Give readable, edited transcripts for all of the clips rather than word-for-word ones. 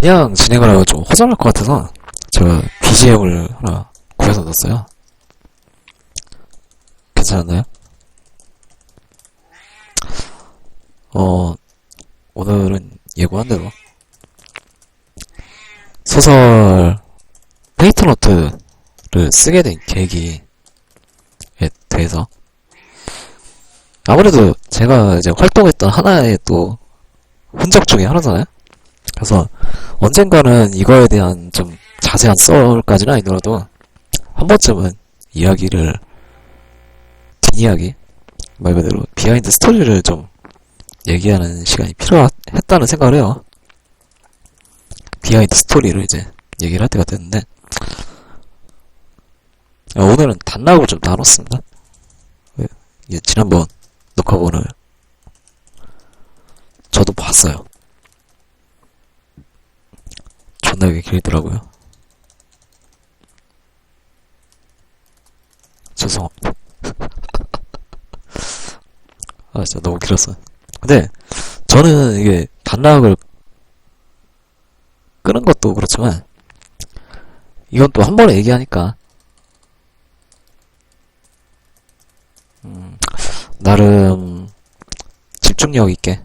그냥 진행을 하고 좀 허전할 것 같아서 제가 BGM을 하나 구해서 넣었어요. 괜찮았나요? 오늘은 예고한 대로 소설 페이트노트를 쓰게 된 계기에 대해서, 아무래도 제가 이제 활동했던 하나의 또 흔적 중에 하나잖아요. 그래서 언젠가는 이거에 대한 좀 자세한 썰까지는 아니더라도 한 번쯤은 이야기를, 뒷이야기, 말 그대로 비하인드 스토리를 좀 얘기하는 시간이 필요했다는 생각을 해요. 비하인드 스토리를 이제 얘기를 할 때가 됐는데, 오늘은 단락을 좀 나눴습니다. 이게 지난번 녹화본을 저도 봤어요. 존나게 길더라고요. 죄송합니다. 아, 진짜 너무 길었어요. 근데 저는 이게 단락을 끄는 것도 그렇지만 이건 또 한 번에 얘기하니까 나름 집중력 있게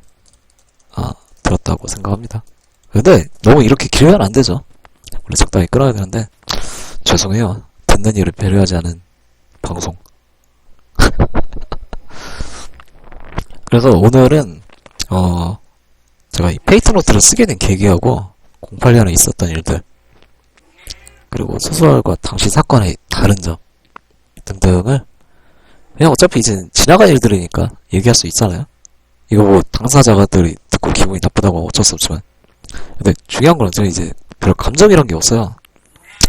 들었다고 생각합니다. 근데 너무 이렇게 길면 안 되죠. 원래 적당히 끊어야 되는데 죄송해요. 듣는 이를 배려하지 않은 방송. 그래서 오늘은 제가 이 페이트노트를 쓰게 된 계기하고 08년에 있었던 일들, 그리고 소설과 당시 사건의 다른 점 등등을, 그냥 어차피 이제 지나간 일들이니까 얘기할 수 있잖아요. 이거 뭐 당사자들이 듣고 기분이 나쁘다고 어쩔 수 없지만, 근데 중요한 건 저는 이제 별 감정이란 게 없어요.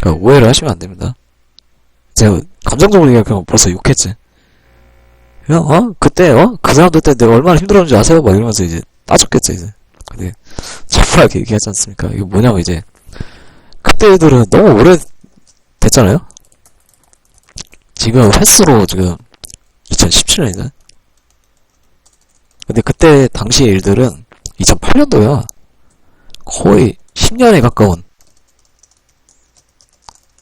그러니까 오해를 하시면 안 됩니다. 제가 감정적으로 얘기하면 벌써 욕했지. 그냥 그때 그 사람들 때 내가 얼마나 힘들었는지 아세요? 막 이러면서 이제 따졌겠지 이제. 근데 차분하게 얘기하지 않습니까? 이거 뭐냐면 이제 그때 애들은 너무 오래 됐잖아요. 지금 횟수로 지금 2017년이다. 근데 그때 당시의 일들은 2008년도야. 거의 10년에 가까운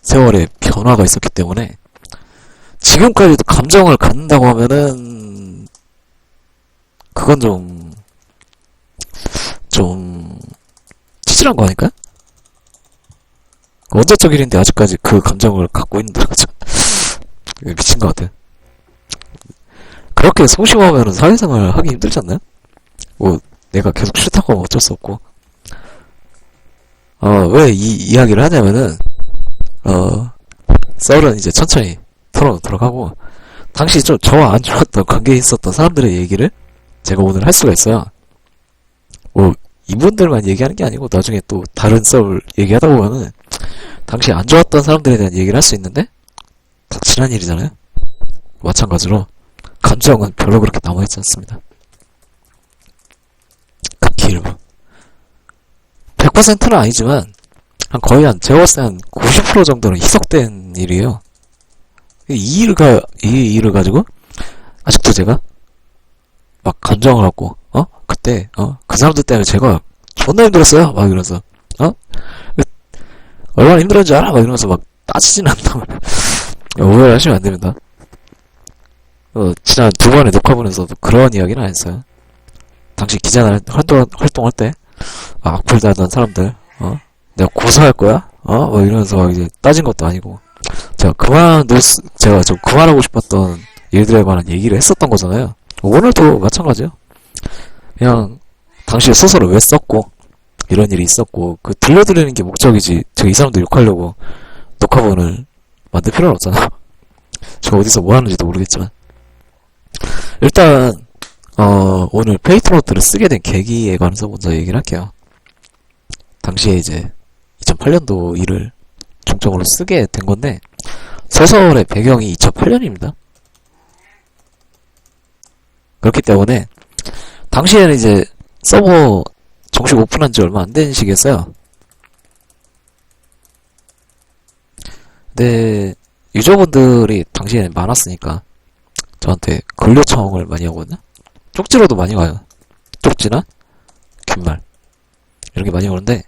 세월의 변화가 있었기 때문에 지금까지도 감정을 갖는다고 하면은 그건 좀 치질한 거 아닐까? 언제적 일인데 아직까지 그 감정을 갖고 있는 거죠. 미친 것 같아. 그렇게 소심하면 사회생활 하기 힘들지 않나요? 뭐 내가 계속 싫다고 하면 어쩔 수 없고. 왜 이 이야기를 하냐면은 썰은 이제 천천히 털어놓도록 하고, 당시 좀 저와 안 좋았던 관계에 있었던 사람들의 얘기를 제가 오늘 할 수가 있어요. 뭐 이분들만 얘기하는 게 아니고 나중에 또 다른 썰 얘기하다 보면은 당시 안 좋았던 사람들에 대한 얘기를 할 수 있는데 다 지난 일이잖아요. 마찬가지로 감정은 별로 그렇게 남아있지 않습니다. 극히 일부. 100%는 아니지만 거의 제가 봤을 때 한 90% 정도는 희석된 일이에요. 이 일을 가지고 아직도 제가 막 감정을 갖고 그때 그 사람들 때문에 제가 존나 힘들었어요 막 이러면서 얼마나 힘들었는지 알아 막 이러면서 막 따지진 않다고 오해를 하시면 안 됩니다. 지난 두 번의 녹화본에서도 그런 이야기는 안 했어요. 당시 기자 활동할 때 악플 달던 사람들 내가 고소할 거야 막 이러면서 막 이제 따진 것도 아니고, 제가 좀 그만하고 싶었던 일들에 관한 얘기를 했었던 거잖아요. 오늘도 마찬가지예요. 그냥 당시에 소설을 왜 썼고 이런 일이 있었고 그 들려드리는 게 목적이지, 제가 이 사람들 욕하려고 녹화본을 만들 필요는 없잖아. 저 어디서 뭐 하는지도 모르겠지만, 일단 오늘 페이트노트를 쓰게 된 계기에 관해서 먼저 얘기를 할게요. 당시에 이제 2008년도 일을 중점으로 쓰게 된 건데, 소설의 배경이 2008년입니다. 그렇기 때문에 당시에는 이제 서버 정식 오픈한 지 얼마 안 된 시기였어요. 근데 유저분들이 당시에는 많았으니까 저한테 글 요청을 많이 하거든요. 쪽지로도 많이 와요. 쪽지나 귓말 이런 게 많이 오는데,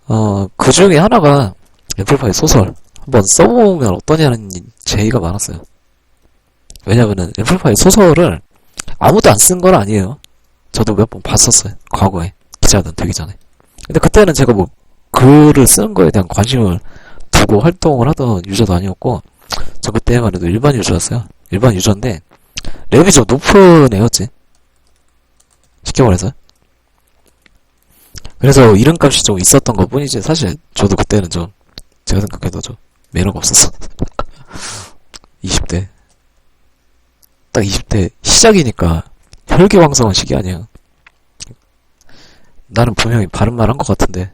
그 중에 하나가 애플파이 소설. 한번 써보면 어떠냐는 제의가 많았어요. 왜냐면은 애플파이 소설을 아무도 안 쓴 건 아니에요. 저도 몇 번 봤었어요. 과거에. 기자든 되기 전에. 근데 그때는 제가 뭐 글을 쓰는 거에 대한 관심을 두고 활동을 하던 유저도 아니었고, 저 그때만 해도 일반 유저였어요. 일반 유저인데 랩이 좀 높은 애였지. 쉽게 말해서. 그래서 이름값이 좀 있었던 것 뿐이지, 사실 저도 그때는 좀 제가 생각해도 좀 매너가 없었어. 20대 딱 20대 시작이니까 혈기왕성한 시기 아니야. 나는 분명히 바른 말 한 것 같은데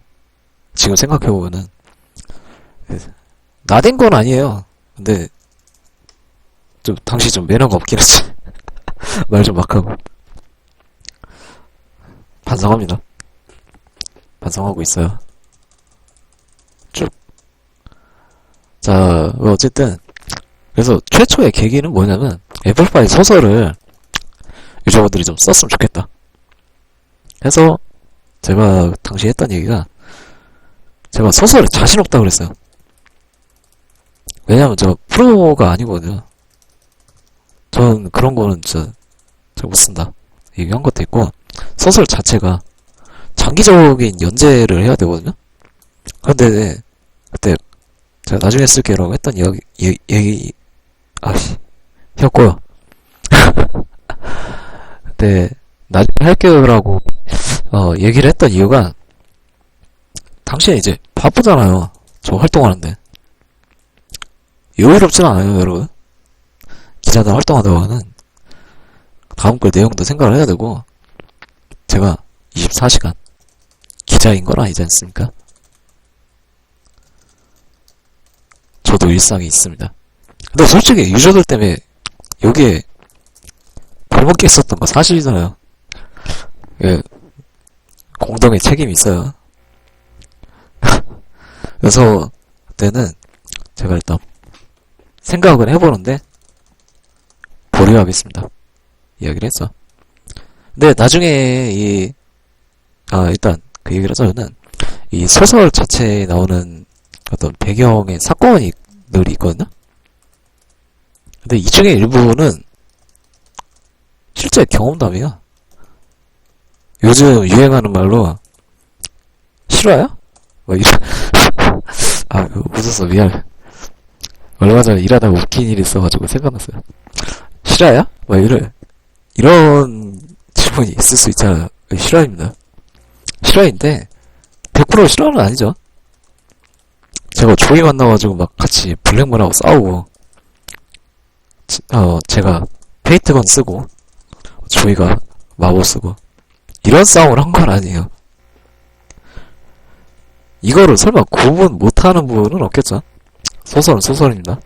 지금 생각해보면은 나댄 건 아니에요. 근데 좀 당시 좀 매너가 없긴 했지. 말 좀 막 하고. 반성합니다. 반성하고 있어요. 쭉. 자, 어쨌든 그래서 최초의 계기는 뭐냐면 애플파이 소설을 유저분들이 좀 썼으면 좋겠다 해서 제가 당시 했던 얘기가, 제가 소설에 자신 없다고 그랬어요. 왜냐면 저 프로가 아니거든요. 전 그런 거는 진짜 제가 못 쓴다 얘기한 것도 있고, 소설 자체가 장기적인 연재를 해야 되거든요. 근데 그때 제가 나중에 쓸게라고 했던 얘기 아씨 혔고요. 그때 나중에 할게요라고 얘기를 했던 이유가, 당시에 이제 바쁘잖아요. 저 활동하는데 여유롭진 않아요, 여러분. 기자들 활동하다가는 다음 글 내용도 생각을 해야 되고, 제가 24시간 기자인 건 아니지 않습니까? 저도 일상이 있습니다. 근데 솔직히 유저들 때문에 여기에 발목기 했었던 거 사실이잖아요. 예, 공동의 책임이 있어요. 그래서 그때는 제가 일단 생각은 해보는데 보류하겠습니다 이야기를 했어. 근데 나중에 일단 그 얘기를 하자면은, 이 소설 자체에 나오는 어떤 배경의 사건이 늘 있거든요. 근데 이 중에 일부는 실제 경험담이야. 요즘 유행하는 말로 실화야? 뭐 이런 웃었어. 미안해. 얼마 전에 일하다가 웃긴 일이 있어가지고 생각났어요. 실화야? 뭐 이런 질문이 있을 수 있잖아요. 실화입니다. 실화인데 100% 실화는 아니죠. 제가 조이 만나가지고 막 같이 블랙문하고 싸우고, 제가 페이트건 쓰고 조이가 마법 쓰고 이런 싸움을 한 건 아니에요. 이거를 설마 구분 못하는 분은 없겠죠. 소설은 소설입니다.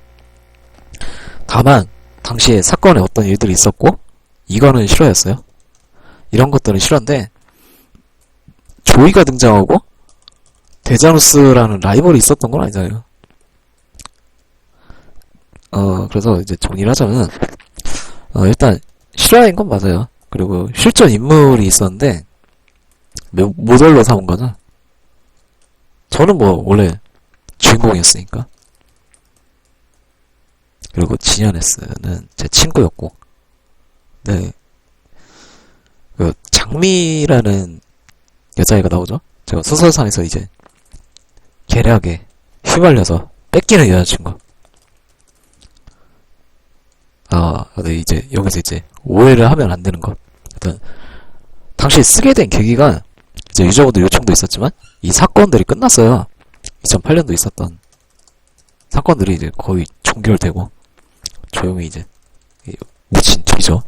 다만 당시에 사건에 어떤 일들이 있었고 이거는 실화였어요. 이런 것들은 실화인데, 조이가 등장하고 데자누스라는 라이벌이 있었던 건 아니잖아요. 그래서 이제 정리를 하자면, 일단 실화인 건 맞아요. 그리고 실존 인물이 있었는데 모델로 삼은 거죠. 저는 뭐 원래 주인공이었으니까. 그리고 지니어네스는 제 친구였고, 네, 그 장미라는 여자애가 나오죠. 제가 소설상에서 이제 계략에 휘말려서 뺏기는 여자친구. 근데 이제 여기서 이제 오해를 하면 안 되는 거. 일단 당시 쓰게 된 계기가 이제 유저분들 요청도 있었지만 이 사건들이 끝났어요. 2008년도 있었던 사건들이 이제 거의 종결되고 조용히 이제 묻힌 뒤죠.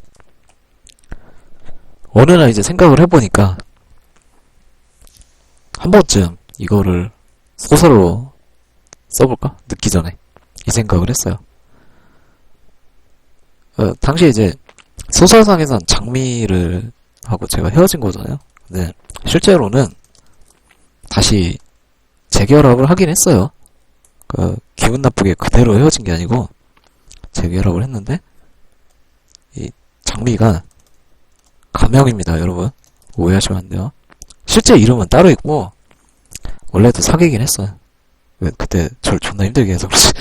어느 날 이제 생각을 해보니까 한 번쯤 이거를 소설로 써볼까? 늦기 전에 이 생각을 했어요. 당시에 이제 소설상에선 장미를 하고 제가 헤어진 거잖아요. 근데 실제로는 다시 재결합을 하긴 했어요. 기분 나쁘게 그대로 헤어진 게 아니고 재결합을 했는데, 이 장미가 가명입니다, 여러분. 오해하시면 안 돼요. 실제 이름은 따로 있고 원래도 사귀긴 했어요. 그때 절 존나 힘들게 해서 그렇지.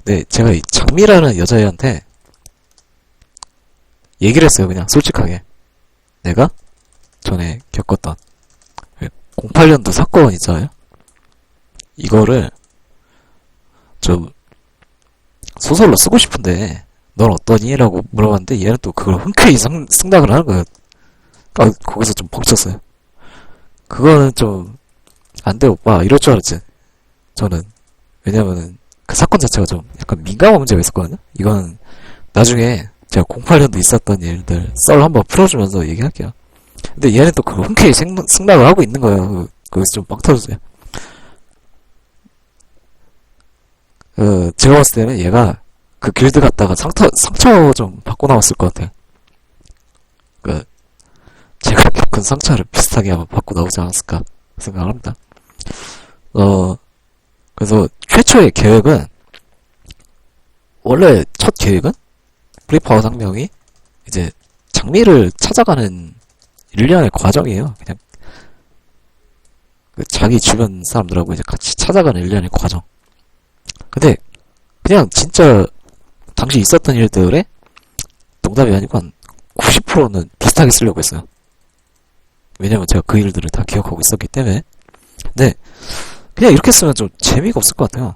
네, 제가 이 장미라는 여자애한테 얘기를 했어요, 그냥, 솔직하게. 내가 전에 겪었던 08년도 사건 있잖아요? 이거를 좀 소설로 쓰고 싶은데, 넌 어떠니? 라고 물어봤는데, 얘는 또 그걸 흔쾌히 승낙을 하는 거예요. 거기서 좀 벙쳤어요. 그거는 좀, 안 돼, 오빠. 이럴 줄 알았지. 저는. 왜냐면은, 그 사건 자체가 좀 약간 민감한 문제가 있었거든요? 이건 나중에 제가 08년도 있었던 일들 썰 한번 풀어주면서 얘기할게요. 근데 얘는 또 그거 흔쾌히 승낙을 하고 있는 거예요. 거기서 좀 빵 터졌어요. 제가 봤을 때는 얘가 그 길드 갔다가 상처 좀 받고 나왔을 것 같아요. 그, 제가 겪은 상처를 비슷하게 아마 받고 나오지 않았을까 생각을 합니다. 그래서 최초의 계획은, 원래 첫 계획은 프리파워 상명이 이제 장미를 찾아가는 일련의 과정이에요. 그냥 그 자기 주변 사람들하고 이제 같이 찾아가는 일련의 과정. 근데 그냥 진짜 당시 있었던 일들에 농담이 아니고 한 90%는 비슷하게 쓰려고 했어요. 왜냐면 제가 그 일들을 다 기억하고 있었기 때문에. 근데 그냥 이렇게 쓰면 좀 재미가 없을 것 같아요.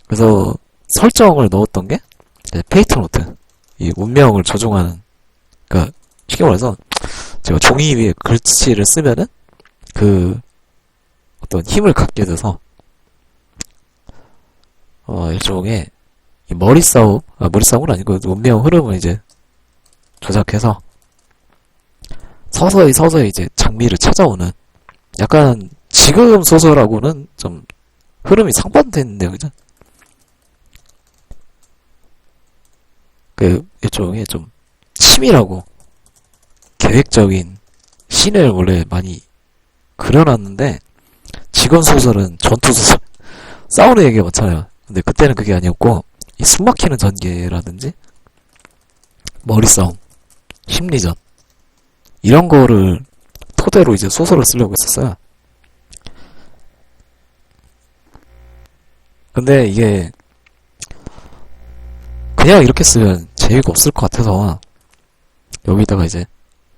그래서 설정을 넣었던 게 페이트 노트, 이 운명을 조종하는, 그니까 쉽게 말해서 제가 종이 위에 글씨를 쓰면은 그 어떤 힘을 갖게 돼서 일종의 머리싸움은 아니고 운명 흐름을 이제 조작해서 서서히 이제 장미를 찾아오는, 약간 지금 소설하고는 좀 흐름이 상반된 내용이죠. 그 일종의 좀 치밀하고 계획적인 씬을 원래 많이 그려놨는데, 지금 소설은 전투 소설, 싸우는 얘기가 많잖아요. 근데 그때는 그게 아니었고, 이 숨막히는 전개라든지 머리싸움, 심리전, 이런 거를 토대로 이제 소설을 쓰려고 했었어요. 근데 이게 그냥 이렇게 쓰면 재미가 없을 것 같아서 여기다가 이제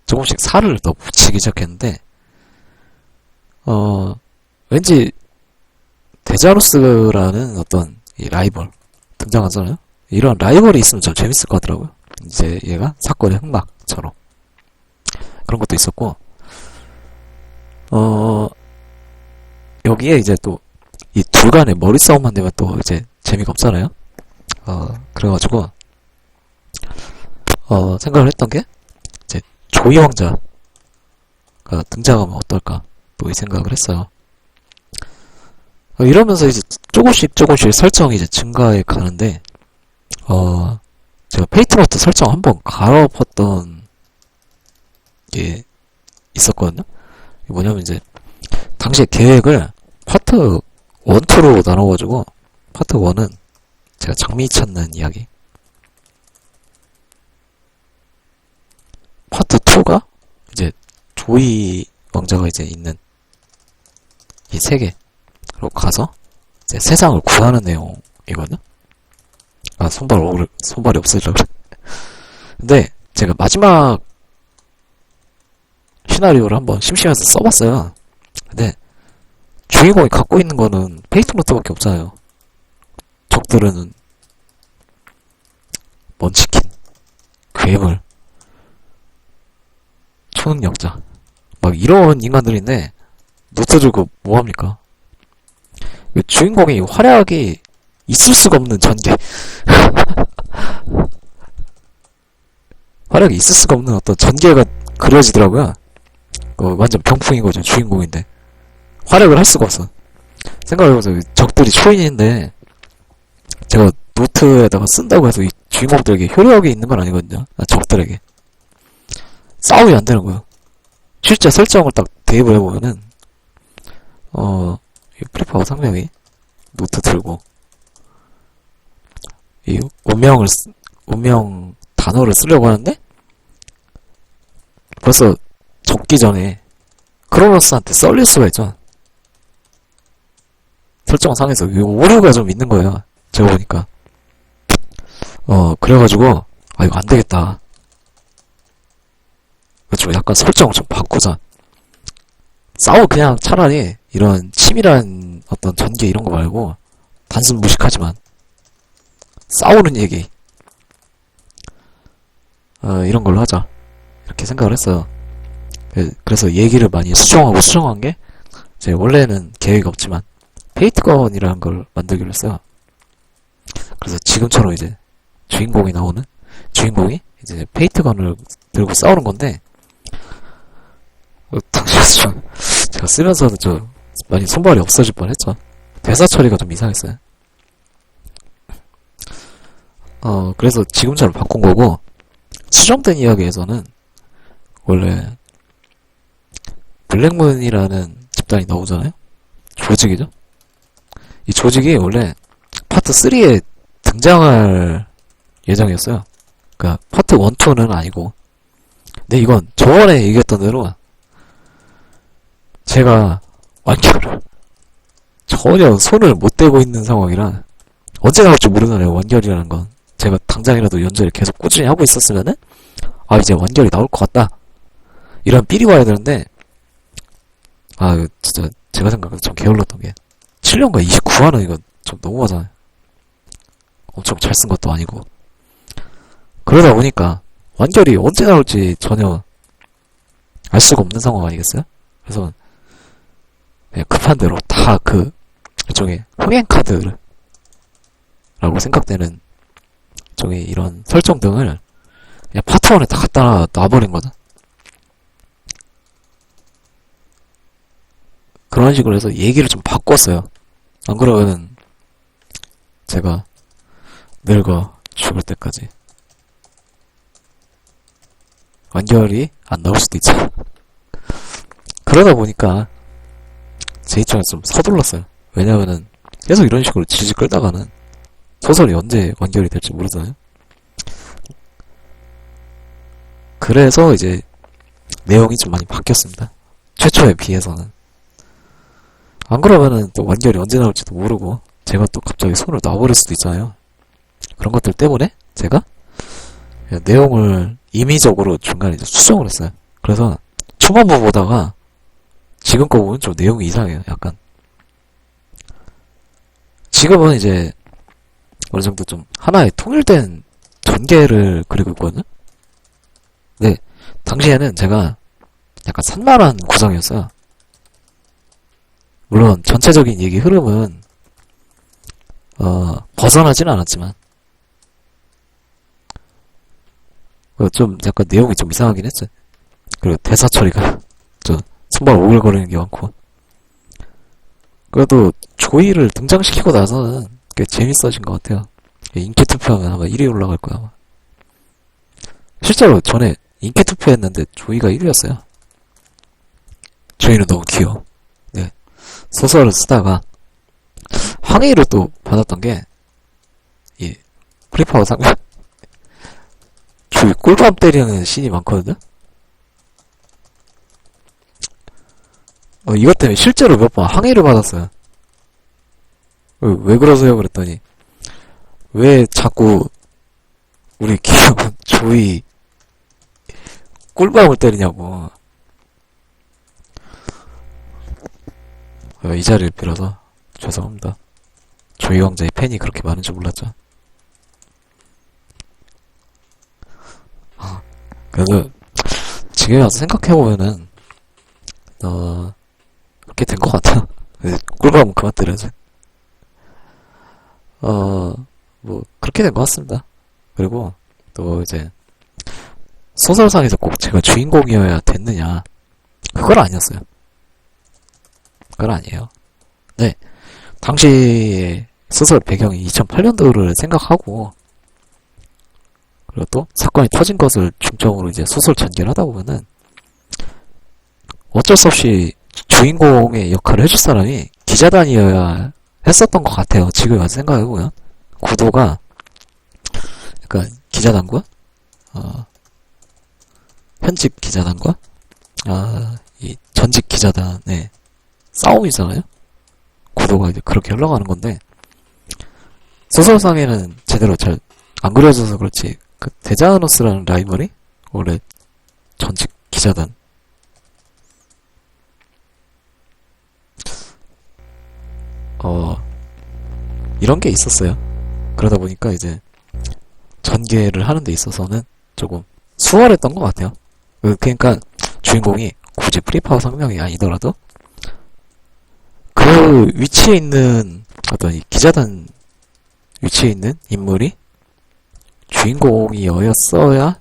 조금씩 살을 더 붙이기 시작했는데, 왠지 데자루스라는 어떤 이 라이벌 등장하잖아요. 이런 라이벌이 있으면 좀 재밌을 것 같더라고요. 이제 얘가 사건의 흑막처럼 그런 것도 있었고, 여기에 이제 또 이 둘 간의 머리 싸움만 되면 또 이제 재미가 없잖아요. 그래가지고 생각을 했던 게, 이제 조이 왕자가 등장하면 어떨까 또 이 생각을 했어요. 이러면서 이제 조금씩 설정이 이제 증가해 가는데, 제가 페이트노트 설정 한번 갈아엎었던 게 있었거든요. 이게 뭐냐면 이제 당시에 계획을 파트 1, 2로 나눠가지고, 파트 1은 제가 장미 찾는 이야기, 파트 2가 이제 조이 왕자가 이제 있는 이 세계로 가서 이제 세상을 구하는 내용이거든요. 손발이 없으려고 그래. 근데 제가 마지막 시나리오를 한번 심심해서 써봤어요. 근데 주인공이 갖고 있는 거는 페이트노트밖에 없잖아요. 적들은 먼치킨, 괴물, 초능력자, 막 이런 인간들인데 노트 주고 뭐합니까? 주인공이 활약이 있을 수가 없는 전개. 활약이 있을 수가 없는 어떤 전개가 그려지더라고요. 완전 병풍인 거죠, 주인공인데. 활약을 할 수가 없어. 생각해보세요. 적들이 초인인데, 제가 노트에다가 쓴다고 해서 이 주인공들에게 효력이 있는 건 아니거든요. 적들에게. 싸움이 안 되는 거예요. 실제 설정을 딱 대입을 해보면은, 이 프리파워 상명이 노트 들고, 이 운명 단어를 쓰려고 하는데, 벌써 적기 전에 크로노스한테 썰릴 수가 있죠. 설정상에서 오류가 좀 있는 거예요. 제가 보니까. 그래가지고 이거 안 되겠다. 그렇죠. 약간 설정을 좀 바꾸자. 그냥 차라리 이런 치밀한 어떤 전개 이런 거 말고 단순 무식하지만 싸우는 얘기 이런 걸로 하자 이렇게 생각을 했어요. 그래서 얘기를 많이 수정한 게 제 원래는 계획이 없지만 페이트건이라는 걸 만들기로 했어요. 그래서 지금처럼 이제 주인공이 이제 페이트건을 들고 싸우는 건데 당시에 제가 쓰면서는 많이 손발이 없어질 뻔했죠. 대사 처리가 좀 이상했어요. 그래서 지금처럼 바꾼 거고, 수정된 이야기에서는 원래 블랙문이라는 집단이 나오잖아요. 조직이죠. 이 조직이 원래 파트 3에 등장할 예정이었어요. 그러니까 파트 1, 2는 아니고. 근데 이건 저번에 얘기했던 대로 제가 완결을 전혀 손을 못 대고 있는 상황이라 언제 나올지 모르잖아요. 완결이라는 건 제가 당장이라도 연재를 계속 꾸준히 하고 있었으면은 이제 완결이 나올 것 같다 이런 삘이 와야 되는데 진짜 제가 생각해도 좀 게을렀던 게 7년과 29화는 이거 좀 너무하잖아요. 엄청 잘 쓴 것도 아니고 그러다 보니까 완결이 언제 나올지 전혀 알 수가 없는 상황 아니겠어요? 그래서 그냥 급한 대로 다 일종의 흥행 카드라고 생각되는 일종의 이런 설정 등을 그냥 파트 1에 다 갖다 놔버린 거다. 그런 식으로 해서 얘기를 좀 바꿨어요. 안 그러면은 제가 늙어 죽을 때까지 완결이 안 나올 수도 있죠. 그러다 보니까 제 입장에서 좀 서둘렀어요. 왜냐면은 계속 이런 식으로 질질 끌다가는 소설이 언제 완결이 될지 모르잖아요. 그래서 이제 내용이 좀 많이 바뀌었습니다. 최초에 비해서는. 안 그러면은 또 완결이 언제 나올지도 모르고 제가 또 갑자기 손을 놔버릴 수도 있잖아요. 그런 것들 때문에 제가 내용을 임의적으로 중간에 이제 수정을 했어요. 그래서 초반부 보다가 지금 거 보면 좀 내용이 이상해요. 약간 지금은 이제 어느 정도 좀 하나의 통일된 전개를 그리고 있거든요. 네, 당시에는 제가 약간 산만한 구성이었어요. 물론 전체적인 얘기 흐름은 벗어나진 않았지만 좀 약간 내용이 좀 이상하긴 했어요. 그리고 대사 처리가 좀 손발 오글거리는 게 많고. 그래도 조이를 등장시키고 나서는 꽤 재밌어진 것 같아요. 인기 투표하면 아마 1위 올라갈 거야 아마. 실제로 전에 인기 투표했는데 조이가 1위였어요. 조이는 너무 귀여워. 네, 소설을 쓰다가 항의를 또 받았던 게 이 프리파워 상관 조이 꿀밤 때리는 씬이 많거든요. 이것 때문에 실제로 몇 번 항의를 받았어요. 왜 그러세요? 그랬더니 왜 자꾸 우리 귀여운 조이 꿀밤을 때리냐고. 이 자리를 빌어서 죄송합니다. 조이 왕자의 팬이 그렇게 많은 줄 몰랐죠. 그래서 지금 와서 생각해보면은 그렇게 된 것 같아. 꿀밤은 그만 때려야지. 뭐 그렇게 된 것 같습니다. 그리고 또 이제 소설상에서 꼭 제가 주인공이어야 됐느냐, 그건 아니었어요. 그건 아니에요. 네, 당시 소설 배경이 2008년도를 생각하고, 그리고 또 사건이 터진 것을 중점으로 이제 소설 전개를 하다 보면은 어쩔 수 없이 주인공의 역할을 해줄 사람이 기자단이어야 했었던 것 같아요. 지금 와서 생각해보면 구도가 약간 기자단과 현직 기자단과 이 전직 기자단의 싸움이잖아요? 구도가 이제 그렇게 흘러가는 건데, 소설상에는 제대로 잘 안 그려져서 그렇지, 그 데자노스라는 라이벌이 원래 전직 기자단, 이런 게 있었어요. 그러다 보니까 이제 전개를 하는 데 있어서는 조금 수월했던 것 같아요. 그러니까 주인공이 굳이 프리파워 성명이 아니더라도 그 위치에 있는 어떤 이 기자단 위치에 있는 인물이 주인공이었어야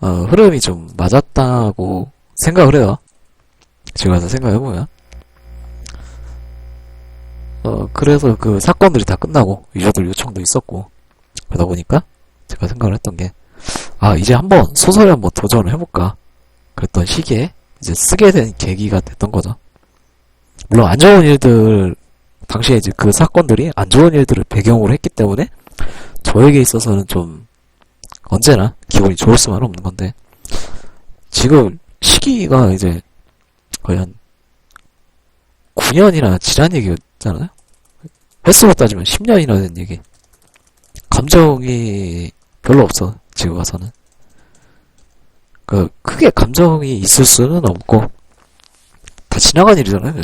흐름이 좀 맞았다고 생각을 해요. 지금 와서 생각해보면. 그래서 그 사건들이 다 끝나고 유저들 요청도 있었고 그러다 보니까 제가 생각을 했던 게 이제 한번 소설에 한번 도전을 해볼까 그랬던 시기에 이제 쓰게 된 계기가 됐던 거죠. 물론 안 좋은 일들, 당시에 이제 그 사건들이 안 좋은 일들을 배경으로 했기 때문에 저에게 있어서는 좀 언제나 기분이 좋을 수만은 없는 건데, 지금 시기가 이제 거의 한 9년이나 지난 얘기였잖아요? 횟수로 따지면 10년이나 된 얘기. 감정이 별로 없어, 지금 와서는. 크게 감정이 있을 수는 없고, 다 지나간 일이잖아요.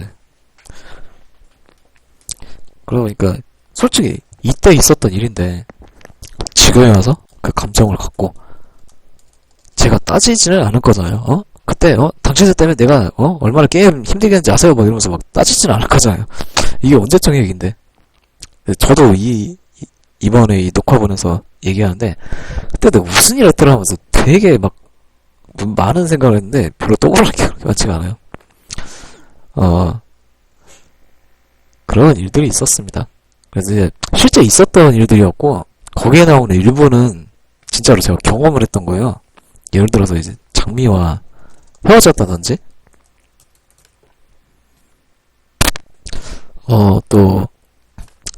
그러니까, 솔직히, 이때 있었던 일인데, 지금에 와서 그 감정을 갖고, 제가 따지지는 않을 거잖아요, 그때, 당신들 때문에 내가, 얼마나 게임 힘들게 했는지 아세요? 막 이러면서 막 따지지는 않을 거잖아요. 이게 언제적 얘기인데. 저도 이번에 이 녹화 보면서 얘기하는데, 그때 내가 무슨 일 했더라 하면서 되게 막, 많은 생각을 했는데, 별로 떠오르는 게 그렇게 많지가 않아요. 그런 일들이 있었습니다. 그래서 이제, 실제 있었던 일들이었고, 거기에 나오는 일부는, 진짜로 제가 경험을 했던 거예요. 예를 들어서 이제, 장미와 헤어졌다든지, 또,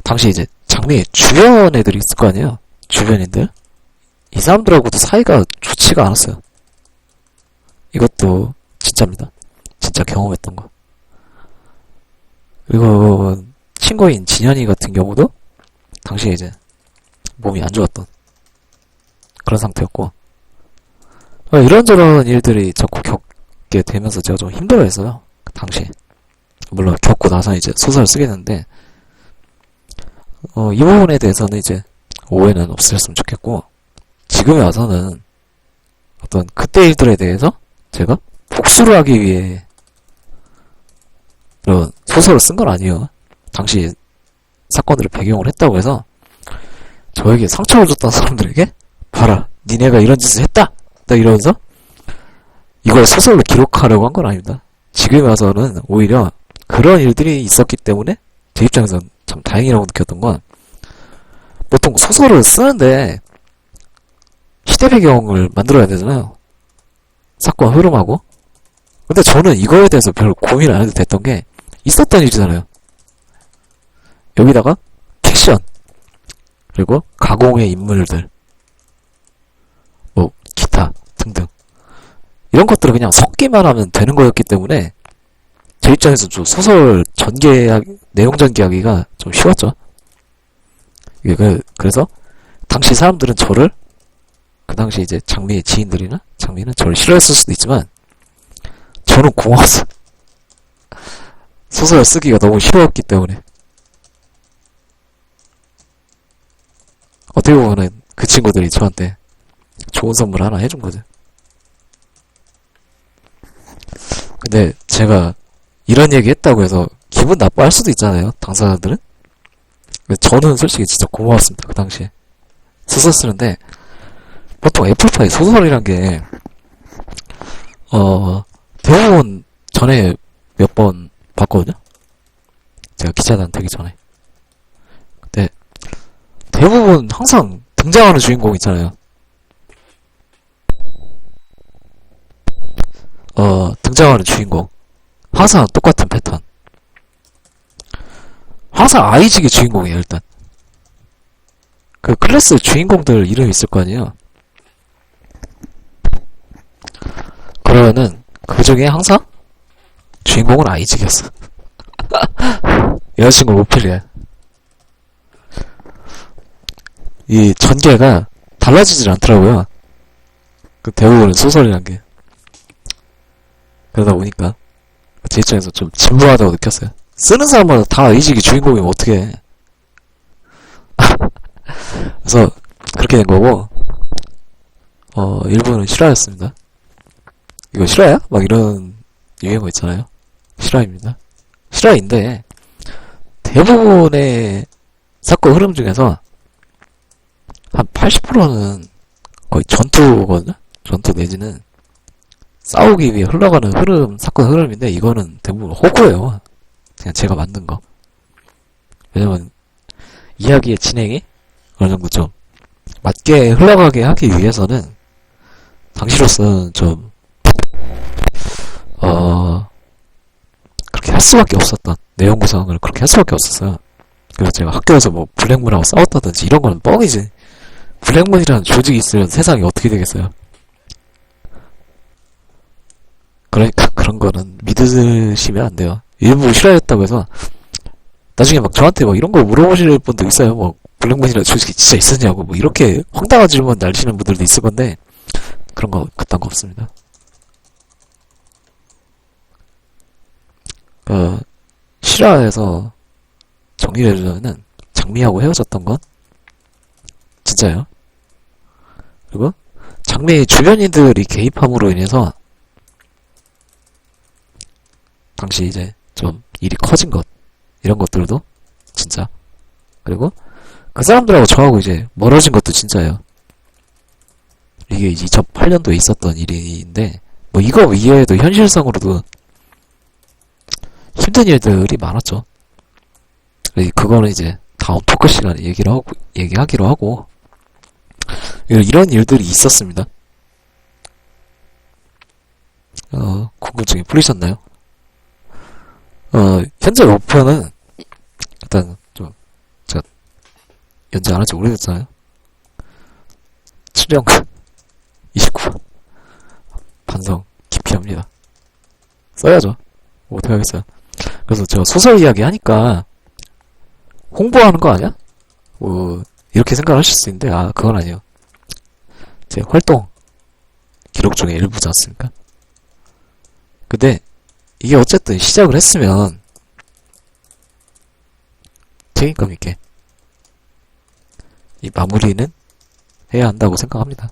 당시 이제, 장미의 주변 애들이 있을 거 아니에요? 주변인들? 이 사람들하고도 사이가 좋지가 않았어요. 이것도, 진짜입니다. 진짜 경험했던 거. 그리고, 친구인 진현이 같은 경우도, 당시에 이제, 몸이 안 좋았던, 그런 상태였고, 이런저런 일들이 자꾸 겪게 되면서 제가 좀 힘들어했어요. 그 당시. 물론 겪고 나서 이제 소설을 쓰게 됐는데, 이 부분에 대해서는 이제 오해는 없으셨으면 좋겠고, 지금에 와서는 어떤 그때 일들에 대해서 제가 복수를 하기 위해 그런 소설을 쓴 건 아니에요. 당시 사건들을 배경으로 했다고 해서 저에게 상처를 줬던 사람들에게 봐라, 니네가 이런 짓을 했다! 딱 이러면서 이걸 소설로 기록하려고 한 건 아닙니다. 지금에 와서는 오히려 그런 일들이 있었기 때문에 제 입장에서는 참 다행이라고 느꼈던 건, 보통 소설을 쓰는데 시대 배경을 만들어야 되잖아요. 사건 흐름하고. 근데 저는 이거에 대해서 별로 고민 안 해도 됐던 게 있었던 일이잖아요. 여기다가 픽션, 그리고 가공의 인물들, 뭐 기타 등등 이런 것들을 그냥 섞기만 하면 되는 거였기 때문에 제 입장에서 좀 소설 전개하기, 내용 전개하기가 좀 쉬웠죠. 그래서 당시 사람들은 저를, 그 당시 이제 장미의 지인들이나 장미는 저를 싫어했을 수도 있지만 저는 고마웠어. 소설 쓰기가 너무 싫었기 때문에. 어떻게 보면은 그 친구들이 저한테 좋은 선물 하나 해준 거죠. 근데 제가 이런 얘기 했다고 해서 기분 나빠할 수도 있잖아요, 당사자들은. 저는 솔직히 진짜 고마웠습니다, 그 당시에. 소설 쓰는데, 보통 애플파이 소설이란 게, 대부분 전에 몇 번 봤거든요? 제가 기자단 되기 전에. 근데, 대부분 항상 등장하는 주인공 있잖아요. 등장하는 주인공. 항상 똑같은 패턴. 항상 아이직이 주인공이에요, 일단. 그 클래스 주인공들 이름이 있을 거 아니에요? 그러면은, 그 중에 항상 주인공은 아이직이었어. 여자친구 로펠이야. 이 전개가 달라지질 않더라고요. 그 대부분은 소설이란 게. 그러다 보니까 제 입장에서 좀 진부하다고 느꼈어요. 쓰는 사람마다 다 아이직이 주인공이면 어떡해. 그래서 그렇게 된 거고, 일본은 실화였습니다. 이거 실화야? 막 이런 유행어 있잖아요. 실화입니다. 실화인데 대부분의 사건 흐름 중에서 한 80%는 거의 전투거든요? 전투 내지는 싸우기 위해 흘러가는 흐름, 사건 흐름인데 이거는 대부분 호구예요. 그냥 제가 만든 거. 왜냐면 이야기의 진행이 어느 정도 좀 맞게 흘러가게 하기 위해서는 당시로서는 좀 그렇게 할 수밖에 없었던 내용 구성을 그렇게 할 수밖에 없었어요. 그래서 제가 학교에서 뭐 블랙문하고 싸웠다든지 이런 거는 뻥이지. 블랙문이라는 조직이 있으면 세상이 어떻게 되겠어요. 그러니까 그런 거는 믿으시면 안 돼요. 일부 실화였다고 해서 나중에 막 저한테 막 이런 거 물어보실 분도 있어요. 뭐 블랙문이라는 조직이 진짜 있었냐고 뭐 이렇게 황당한 질문 날리시는 분들도 있을 건데 그런 거 그딴 거 없습니다. 실화에서 정리를 해주자면은 장미하고 헤어졌던 건 진짜예요. 그리고 장미 주변인들이 개입함으로 인해서 당시 이제 좀 일이 커진 것 이런 것들도 진짜. 그리고 그 사람들하고 저하고 이제 멀어진 것도 진짜예요. 이게 2008년도에 있었던 일인데 뭐 이거 이외에도 현실성으로도 힘든 일들이 많았죠. 그거는 이제 다음 토크 시간에 얘기하기로 하고 이런 일들이 있었습니다. 궁금증이 풀리셨나요? 현재 목표는 일단 좀 제가 연재 안 한 지 오래됐잖아요. 출연 29 반성 깊이 합니다. 써야죠. 뭐 어떻게 하겠어요. 그래서 제가 소설 이야기 하니까 홍보하는 거 아니야? 뭐 이렇게 생각하실 수 있는데 그건 아니에요. 제 활동 기록 중에 일부지 않습니까? 근데 이게 어쨌든 시작을 했으면 책임감 있게 이 마무리는 해야 한다고 생각합니다.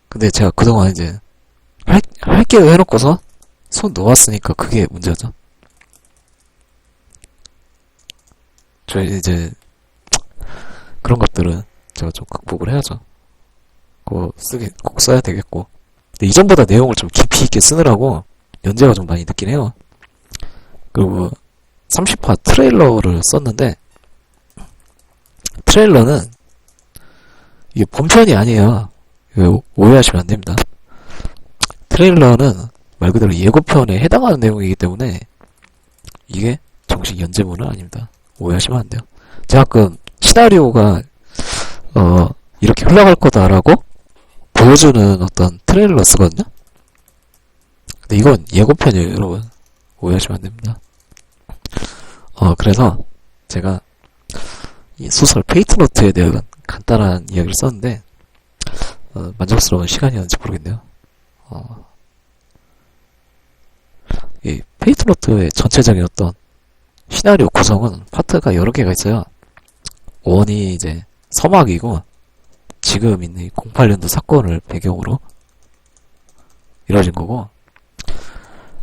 근데 제가 그동안 이제 할게요 해놓고서 손 놓았으니까 그게 문제죠. 저 이제 그런 것들은 제가 좀 극복을 해야죠. 꼭 써야 되겠고. 근데 이전보다 내용을 좀 깊이 있게 쓰느라고 연재가 좀 많이 늦긴 해요. 그리고 30화 트레일러를 썼는데 트레일러는 이게 본편이 아니에요. 오해하시면 안 됩니다. 트레일러는 말 그대로 예고편에 해당하는 내용이기 때문에 이게 정식 연재문은 아닙니다. 오해하시면 안 돼요. 제가 가끔 시나리오가 이렇게 흘러갈 거다라고 보여주는 어떤 트레일러 쓰거든요. 근데 이건 예고편이에요, 여러분. 오해하시면 안 됩니다. 그래서 제가 이 소설 페이트노트에 대한 간단한 이야기를 썼는데 만족스러운 시간이었는지 모르겠네요. 이 페이트노트의 전체적인 어떤 시나리오 구성은 파트가 여러 개가 있어요. 원이 이제 서막이고 지금 있는 08년도 사건을 배경으로 이루어진 거고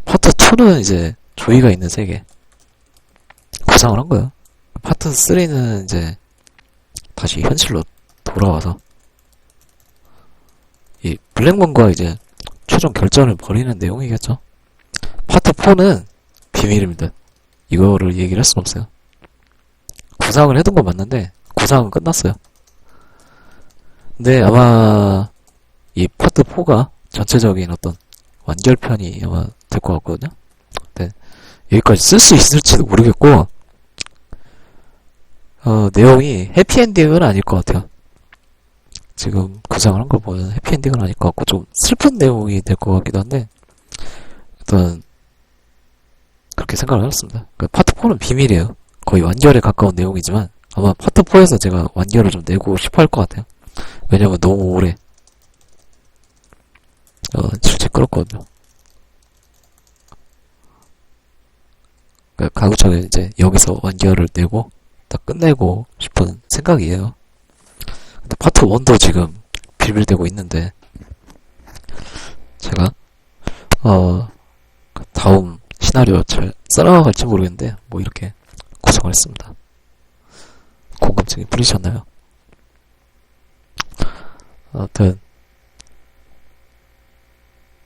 파트 2는 이제 조이가 있는 세계 구상을 한 거예요. 파트 3는 이제 다시 현실로 돌아와서 이 블랙문과 이제 최종 결전을 벌이는 내용이겠죠. 파트 4는 비밀입니다. 이거를 얘기를 할 수는 없어요. 구상을 해둔 건 맞는데 구상은 끝났어요. 근데 아마 이 파트 4가 전체적인 어떤 완결편이 아마 될 것 같거든요. 근데 여기까지 쓸 수 있을지도 모르겠고 내용이 해피엔딩은 아닐 것 같아요. 지금 구상을 한 걸 보면 해피엔딩은 아닐 것 같고 좀 슬픈 내용이 될 것 같기도 한데 일단 그렇게 생각을 해봤습니다. 파트 4는 비밀이에요. 거의 완결에 가까운 내용이지만 아마 파트 4에서 제가 완결을 좀 내고 싶어 할 것 같아요. 왜냐면 너무 오래 실제 끌었거든요. 가급적이 이제 여기서 완결을 내고 딱 끝내고 싶은 생각이에요. 근데 파트 1도 지금 빌빌대고 있는데 제가 다음 시나리오 잘 써나갈지 모르겠는데 뭐 이렇게 구성을 했습니다. 궁금증이 풀리셨나요? 아무튼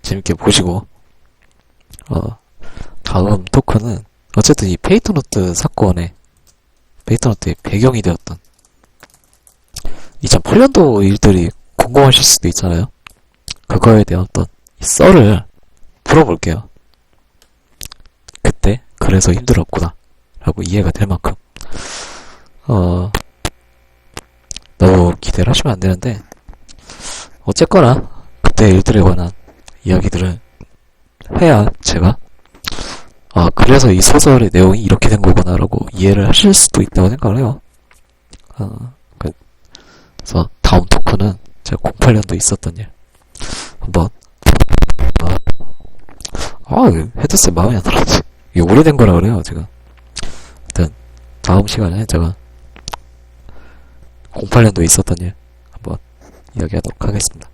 재밌게 보시고 다음 토크는 어쨌든 이 페이트노트 사건의 페이트노트의 배경이 되었던 2008년도 일들이 궁금하실 수도 있잖아요. 그거에 대한 어떤 이 썰을 풀어볼게요. 그때 그래서 힘들었구나 라고 이해가 될 만큼 너무 기대를 하시면 안 되는데 어쨌거나 그때 일들에 관한 이야기들을 해야 제가 그래서 이 소설의 내용이 이렇게 된 거구나 라고 이해를 하실 수도 있다고 생각을 해요. 그래서 다음 토크는 제가 08년도 있었던 일 한번 헤드셋 마음에 안 들었지. 이게 오래된 거라 그래요 제가. 일단 다음 시간에 제가 08년도 있었던 일 한번 이야기하도록 하겠습니다.